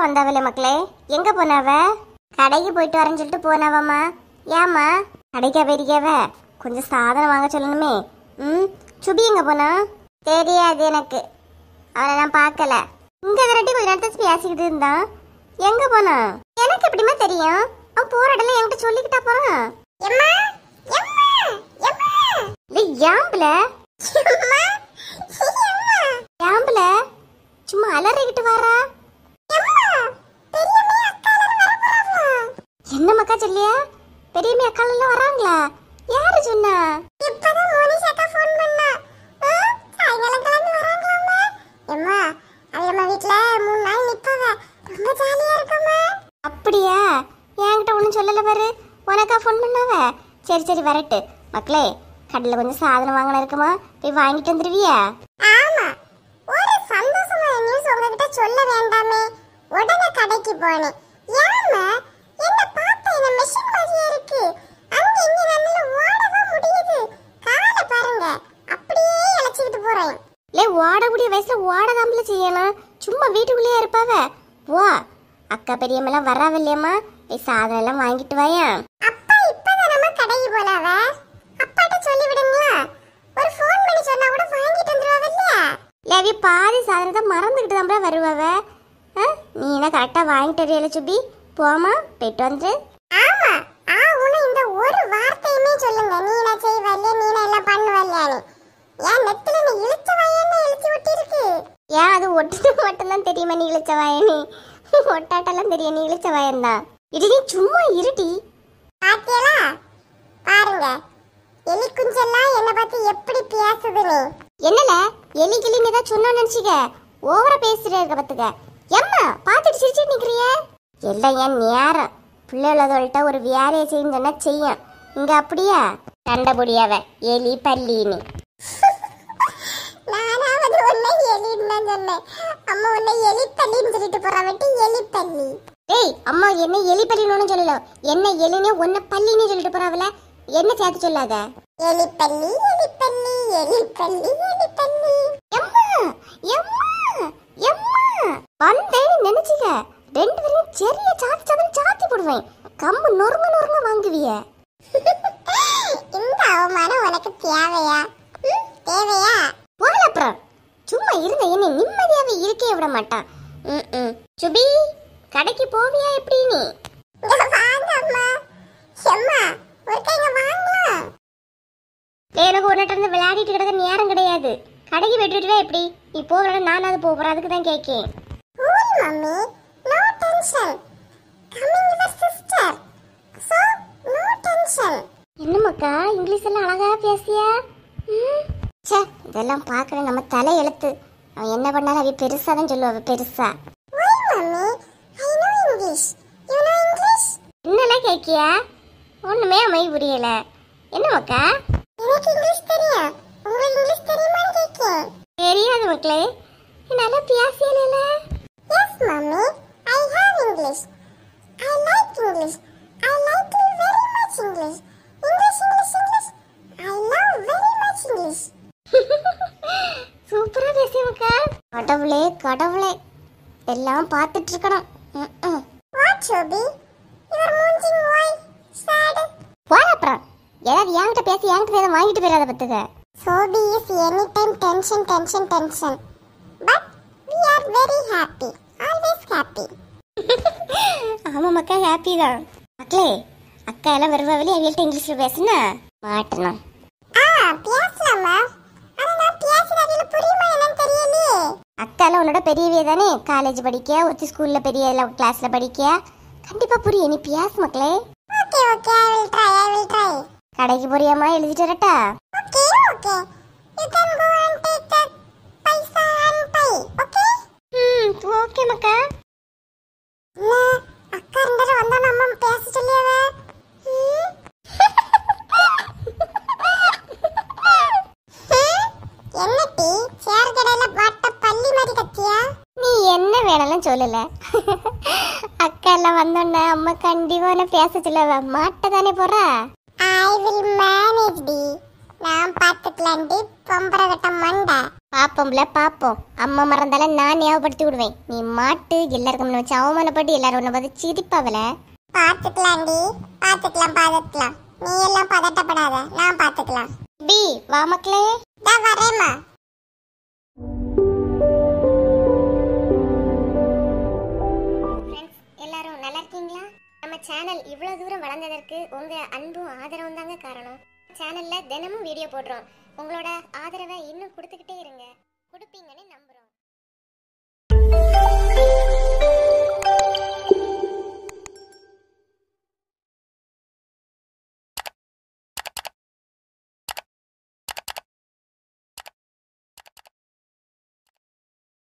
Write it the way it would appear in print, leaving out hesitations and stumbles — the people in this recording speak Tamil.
வந்தாவல மக்களே. எங்க போனாவ? கடைக்கு போயிட்டு வரேன்னு சொல்லிட்டு போனாவம்மா. ஏம்மா கடைக்கா போயிருக்காவ? கொஞ்சம் சாதனம் வாங்க சொல்லணுமே. சுபி எங்க போனா? தெரியாது எனக்கு, அவனை நான் பார்க்கல. இங்க விரட்டி கொஞ்ச நேரத்தை பேசிக்கிட்டு இருந்தான். எங்க போனா எனக்கு எப்படிமா தெரியும்? அவன் போற இடத்துல என்கிட்ட சொல்லிக்கிட்டா போறான். சும்மா அலறிக்கிட்டு வாரா. என்ன மக்கா சொல்லியா? பெரியம்மா அக்கால எல்லாம் வராங்களா? யாரு சொன்னா? இப்பதான் மோனிஷா அக்கா ஃபோன் பண்ணா. சாயங்காலம் கிளம்பி வராங்களாமா. அம்மா அம்மா வீட்ல 3 நாள் நிப்பவ. ரொம்ப ஜாலியா இருக்குமா? அப்படியா? என்கிட்ட ஒண்ணும் சொல்லல பாரு. உனக்கா ஃபோன் பண்ணாவ? சரி சரி வரட்டு. மக்களே, கடையில கொஞ்சம் சாதனம் வாங்கணும் இருக்குமா? போய் வாங்கிட்டு வந்துருவியா? ஆமா, ஒரு சந்தோஷமா நியூஸ் உங்ககிட்ட சொல்ல வேண்டாமே. உடனே கடைக்கு போனேன். ஏமா என்ன பார்த்தா என்ன மெஷின் மாதிரியே இருக்கு. அங்க இங்க நம்மள ஓடவே முடியுது. காலை பாருங்க, அப்படியே இளைச்சிட்டு போறேன். ஓடக்கூடிய வயசுல ஓடதாம்பல செய்யணும். சும்மா வீட்டுக்குள்ளேயே இருப்பாவ. வா, அக்கா பெரியம்மெல்லாம் வராவில்லையம்மா. போய் சாதனம் எல்லாம் வாங்கிட்டு வாயா. அப்பா இப்பதான் நம்ம கடைக்கு போலாவ. அப்பாட்ட சொல்லி விடுங்களா? ஒரு ஃபோன் பண்ணி சொன்னா கூட வாங்கிட்டு வந்துருவாவ இல்லையா? லேவி பாதி சாதனத்தை மறந்துக்கிட்டு தான் வருவாவ. நீ என்ன கரெக்டா வாங்கிட்டு வரையில சுபி? போமா, போயிட்டு வந்து. ஆமா, உன இந்த ஒரு வார்த்தையுமே சொல்லுங்க. நீனா செய்வல்ல, நீனா எல்லாம் பண்ணுவல்லையானே. ஏன் நெத்தில நீ இழுச்ச வாயன்னு இழுச்சி ஒட்டி இருக்கு. ஏன் அது ஒட்டுது மட்டும்தான் தெரியுமா நீ இழுச்ச வாயனி? ஒட்டாட்டெல்லாம் தெரியும் நீ இழுச்ச வாயன்தான். இது நீ சும்மா இருட்டி. பாத்தியலா? பாருங்க, எலி குஞ்செல்லாம் என்ன பார்த்து எப்படி பேசுதுன்னு. என்னல எலி கிளின்னு ஏதாவது சொன்னா நினைச்சிக்க? ஓவரா பேசிட்டே இருக்க பத்துக்க. எம்மா பார்த்துட்டு சிரிச்சிட்டு நிக்கிறிய? எல்லாம் என் நேரம். பிள்ளைகளோட ஒரு வேலையை செய்யுன்னு செய்யும். இங்க அப்படியா? கண்டபடியாவ எலி பல்லின்னு. நானாவது ஒன்ன எலின்னு தான் சொன்னேன். அம்மா ஒன்ன எலி பல்லின்னு சொல்லிட்டு போறாவட்டி எலி பல்லி. ஏய் அம்மா என்ன எலி பல்லின்னு சொல்லல. என்ன எலினே ஒன்ன பல்லின்னு சொல்லிட்டு போறாவல. என்ன சேர்த்து சொல்லாத. எலி பல்லி எலி பல்லி எலி பல்லி எலி பல்லி. எம்மா எம்மா எம்மா வந்தேன்னு நினைச்சிக்க. ரெண்டு பேரும் செரிய சாத்தி போடுவேன். கம்பு நொறுங்க நொறுங்க வாங்குவிய. இந்த அவமானம் உனக்கு தேவையா? தேவையா? போல அப்புறம் சும்மா இருந்த என்ன நிம்மதியாவே இருக்கே விட மாட்டான். சுபி கடைக்கு போவியா எப்படி? நீ எனக்கு ஒரு இருந்து விளையாடிட்டு கிடக்க நேரம் கிடையாது. கடைக்கு விட்டுட்டுவே எப்படி? நீ போகிற நானாவது போகிறேன். அதுக்கு தான் கேட்கேன். என்னமாக்கா இங்கிலீஷ் எல்லாம் அழகா பேசியா? இதெல்லாம் பார்க்கற நம்ம தலை எழுத்து. அவன் என்ன பண்ணாலும் அவ பெருசா தான் சொல்லுவா. பெருசா என்னெல்லாம் கேட்கியா? ஒண்ணுமே அமை புரியல. என்னமாக்கா? எனக்கு இங்கிலீஷ் தெரியும். உங்களுக்கு இங்கிலீஷ் தெரியுமான்னு கேட்கேன். தெரியாது மக்களே. நல்லா பேசியல. Yes mummy, I have English. I like English. I like you very much English. English English English. I love very much English. சூப்பரா பேசியமக்கா. கடவுளே கடவுளே, எல்லாம் பார்த்துட்டு இருக்கணும். வாட் சோபி, யுவர் மூஞ்சிங் வை சாட். வாட் அப்புறம் ஏதாவது என்கிட்ட பேசி என்கிட்ட ஏதாவது வாங்கிட்டு போயிடாத பத்துக்க. Sophie is any time tension tension tension. But we are very happy, always happy. ஆமா மக்கா, ஹாப்பி தான். மக்களே, அக்கா எல்லாம் வருவாவிலே அவள்கிட்ட இங்கிலீஷ்ல பேசுனா மாட்டணும். பேசலாமா? ஆனா நான் பேசுறது புரியுமா என்னன்னு தெரியலையே. அக்கா எல்லாம் உன்னோட பெரியவே தானே. காலேஜ் படிக்க, ஒரு ஸ்கூல்ல பெரிய கிளாஸ்ல படிக்க. கண்டிப்பா புரியும். நீ பேசு மக்களே. Okay okay, I will try. கடைக்கு போறியாமா? எழுதிட்டு வரட்டா? Okay okay, you can go and take the paisa and pay. Okay? Okay மக்கா. அக்கா ரெண்டரை வந்தா நம்ம பேச சொல்லியாவ. என்ன டீ சேர் கடையில பாட்ட பள்ளி மாதிரி கத்தியா? நீ என்ன வேணாலும் சொல்லல. அக்கா எல்லாம் வந்தோன்னா அம்மா கண்டிப்பா உன்னை பேச சொல்லுவ. மாட்ட தானே போறா? I will manage டி. நான் பாத்துக்கலாண்டி பொம்பரை கட்ட மண்டை. பாப்போம்ல பாப்போம். அம்மா மறந்தால நான் ஞாபகப்படுத்தி விடுவேன். நீ மாட்டு எல்லாருக்கும் முன்ன வச்சு அவமானப்பட்டு எல்லாரும் உன்னை பார்த்து சிரிப்பாவல. பாத்துக்கலாம்டி, பாத்துக்கலாம். நீ எல்லாம் பதட்டப்படாத, நான் பாத்துக்கலாம். பி வா மக்களே. நான் வரேம்மா. ஃப்ரெண்ட்ஸ் எல்லாரும் நல்லா இருக்கீங்களா? நம்ம சேனல் இவ்வளவு தூரம் வளர்ந்ததற்கு உங்க அன்பும் ஆதரவும் தாங்க காரணம். சேனல்ல தினமும் வீடியோ போடுறோம். உங்களோட ஆதரவை இன்னும் கொடுத்துக்கிட்டே இருங்க. கொடுப்பீங்கன்னு நம்புறோம்.